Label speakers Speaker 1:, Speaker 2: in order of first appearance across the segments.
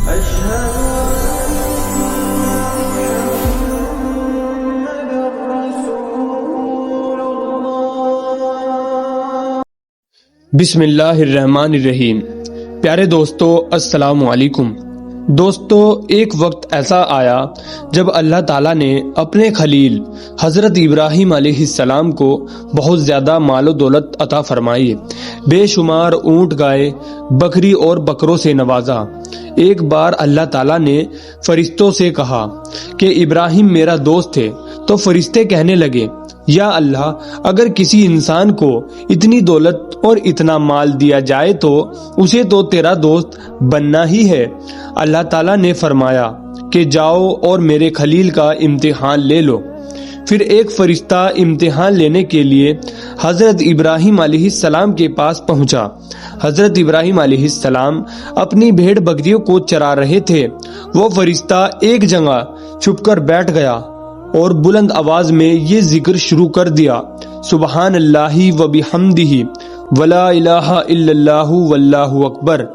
Speaker 1: بسم اللہ الرحمن الرحیم۔ پیارے دوستو، السلام علیکم۔ دوستو، ایک وقت ایسا آیا جب اللہ تعالیٰ نے اپنے خلیل حضرت ابراہیم علیہ السلام کو بہت زیادہ مال و دولت عطا فرمائی، بے شمار اونٹ، گائے، بکری اور بکروں سے نوازا۔ ایک بار اللہ تعالیٰ نے فرشتوں سے کہا کہ ابراہیم میرا دوست ہے، تو فرشتے کہنے لگے، یا اللہ، اگر کسی انسان کو اتنی دولت اور اتنا مال دیا جائے تو اسے تو تیرا دوست بننا ہی ہے۔ اللہ تعالیٰ نے فرمایا کہ جاؤ اور میرے خلیل کا امتحان لے لو۔ پھر ایک فرشتہ امتحان لینے کے لیے حضرت ابراہیم علیہ السلام کے پاس پہنچا۔ حضرت ابراہیم علیہ السلام اپنی بھیڑ بکریوں کو چرا رہے تھے۔ وہ فرشتہ ایک جگہ چھپ کر بیٹھ گیا اور بلند آواز میں یہ ذکر شروع کر دیا، سبحان اللہ و بحمدہ ولا الہ الا اللہ واللہ اکبر۔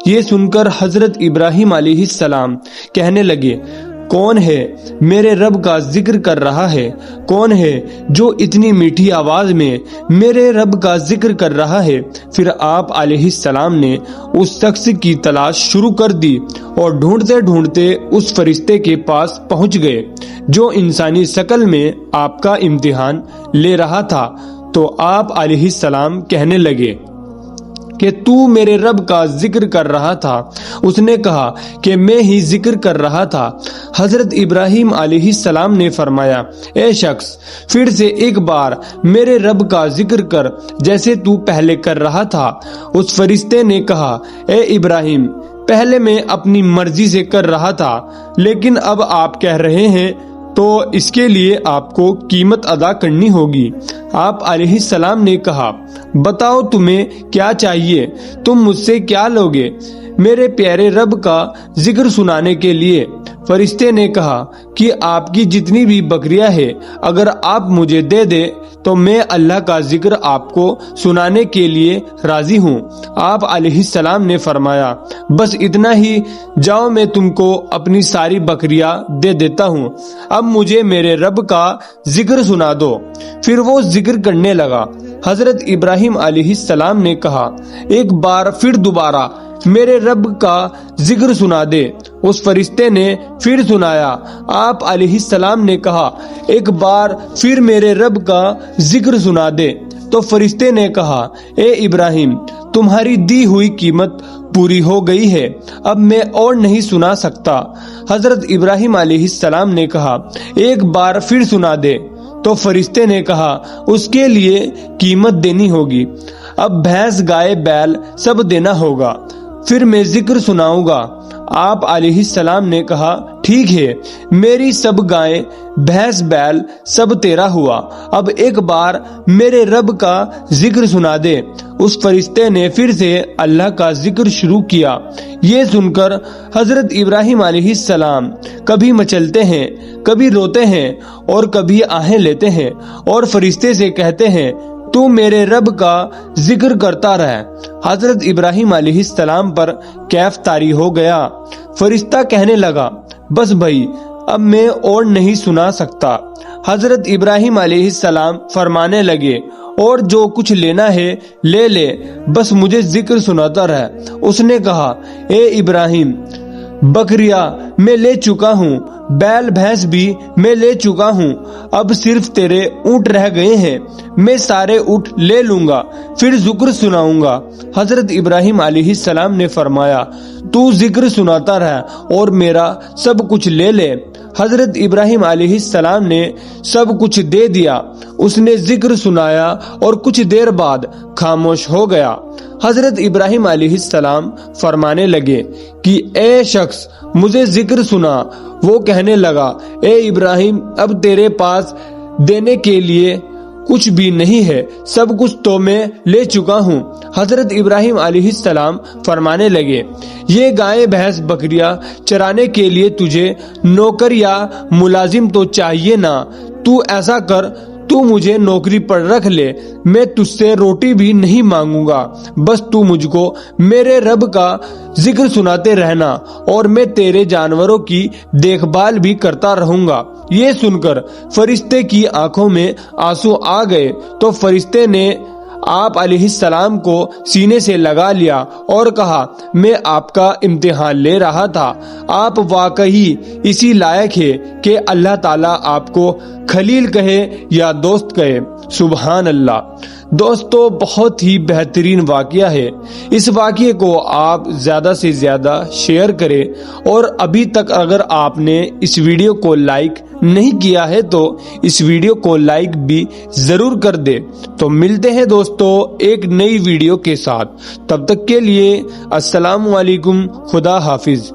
Speaker 1: یہ سن کر حضرت ابراہیم علیہ السلام کہنے لگے، کون ہے میرے رب کا ذکر کر رہا ہے؟ کون ہے جو اتنی میٹھی آواز میں میرے رب کا ذکر کر رہا ہے؟ پھر آپ علیہ السلام نے اس شخص کی تلاش شروع کر دی اور ڈھونڈتے ڈھونڈتے اس فرشتے کے پاس پہنچ گئے جو انسانی شکل میں آپ کا امتحان لے رہا تھا۔ تو آپ علیہ السلام کہنے لگے کہ تو میرے رب کا ذکر کر رہا تھا؟ اس نے کہا کہ میں ہی ذکر کر رہا تھا۔ حضرت ابراہیم علیہ السلام نے فرمایا، اے شخص، پھر سے ایک بار میرے رب کا ذکر کر جیسے تو پہلے کر رہا تھا۔ اس فرشتے نے کہا، اے ابراہیم، پہلے میں اپنی مرضی سے کر رہا تھا، لیکن اب آپ کہہ رہے ہیں تو اس کے لیے آپ کو قیمت ادا کرنی ہوگی۔ آپ علیہ السلام نے کہا، بتاؤ تمہیں کیا چاہیے، تم مجھ سے کیا لوگے؟ میرے پیارے رب کا ذکر سنانے کے لیے۔ فرشتے نے کہا کہ آپ کی جتنی بھی بکریاں ہیں، اگر آپ مجھے دے دیں تو میں اللہ کا ذکر آپ کو سنانے کے لیے راضی ہوں۔ آپ علیہ السلام نے فرمایا، بس اتنا ہی، جاؤ میں تم کو اپنی ساری بکریاں دے دیتا ہوں، اب مجھے میرے رب کا ذکر سنا دو۔ پھر وہ ذکر کرنے لگا۔ حضرت ابراہیم علیہ السلام نے کہا، ایک بار پھر دوبارہ میرے رب کا ذکر سنا دے۔ اس فرشتے نے پھر سنایا۔ آپ علیہ السلام نے کہا، ایک بار پھر میرے رب کا ذکر سنا دے۔ تو فرشتے نے کہا، اے ابراہیم، تمہاری دی ہوئی قیمت پوری ہو گئی ہے، اب میں اور نہیں سنا سکتا۔ حضرت ابراہیم علیہ السلام نے کہا، ایک بار پھر سنا دے۔ تو فرشتے نے کہا، اس کے لیے قیمت دینی ہوگی، اب بھینس، گائے، بیل سب دینا ہوگا، پھر میں ذکر سناؤں گا۔ آپ علیہ السلام نے کہا، ٹھیک ہے، میری سب گائیں، بھینس، بیل سب تیرا ہوا، اب ایک بار میرے رب کا ذکر سنا دے۔ اس فرشتے نے پھر سے اللہ کا ذکر شروع کیا۔ یہ سن کر حضرت ابراہیم علیہ السلام کبھی مچلتے ہیں، کبھی روتے ہیں اور کبھی آہیں لیتے ہیں، اور فرشتے سے کہتے ہیں، تو میرے رب کا ذکر کرتا رہ۔ حضرت ابراہیم علیہ السلام پر کیف طاری ہو گیا۔ فرشتہ کہنے لگا، بس بھائی، اب میں اور نہیں سنا سکتا۔ حضرت ابراہیم علیہ السلام فرمانے لگے، اور جو کچھ لینا ہے لے لے، بس مجھے ذکر سناتا رہ۔ اس نے کہا، اے ابراہیم، بکریاں میں لے چکا ہوں، بیل بھینس بھی میں لے چکا ہوں، اب صرف تیرے اونٹ رہ گئے ہیں، میں سارے اونٹ لے لوں گا، پھر ذکر سناؤں گا۔ حضرت ابراہیم علیہ السلام نے فرمایا، تو ذکر سناتا رہ اور میرا سب کچھ لے لے۔ حضرت ابراہیم علیہ السلام نے سب کچھ دے دیا۔ اس نے ذکر سنایا اور کچھ دیر بعد خاموش ہو گیا۔ حضرت ابراہیم علیہ السلام فرمانے لگے کہ اے شخص، مجھے ذکر سنا۔ وہ کہنے لگا، اے ابراہیم، اب تیرے پاس دینے کے لیے کچھ بھی نہیں ہے، سب کچھ تو میں لے چکا ہوں۔ حضرت ابراہیم علیہ السلام فرمانے لگے، یہ گائے، بھینس، بکریاں چرانے کے لیے تجھے نوکر یا ملازم تو چاہیے نا، تو ایسا کر، تو مجھے نوکری پر رکھ لے، میں تجھ سے روٹی بھی نہیں مانگوں گا، بس تو مجھ کو میرے رب کا ذکر سناتے رہنا اور میں تیرے جانوروں کی دیکھ بھال بھی کرتا رہوں گا۔ یہ سن کر فرشتے کی آنکھوں میں آنسو آ گئے تو فرشتے نے آپ علیہ السلام کو سینے سے لگا لیا اور کہا، میں آپ کا امتحان لے رہا تھا، آپ واقعی اسی لائق ہے کہ اللہ تعالیٰ آپ کو خلیل کہے یا دوست کہے۔ سبحان اللہ۔ دوستو، بہت ہی بہترین واقعہ ہے۔ اس واقعے کو آپ زیادہ سے زیادہ شیئر کریں، اور ابھی تک اگر آپ نے اس ویڈیو کو لائک نہیں کیا ہے تو اس ویڈیو کو لائک بھی ضرور کر دے۔ تو ملتے ہیں دوستو ایک نئی ویڈیو کے ساتھ، تب تک کے لیے السلام علیکم، خدا حافظ۔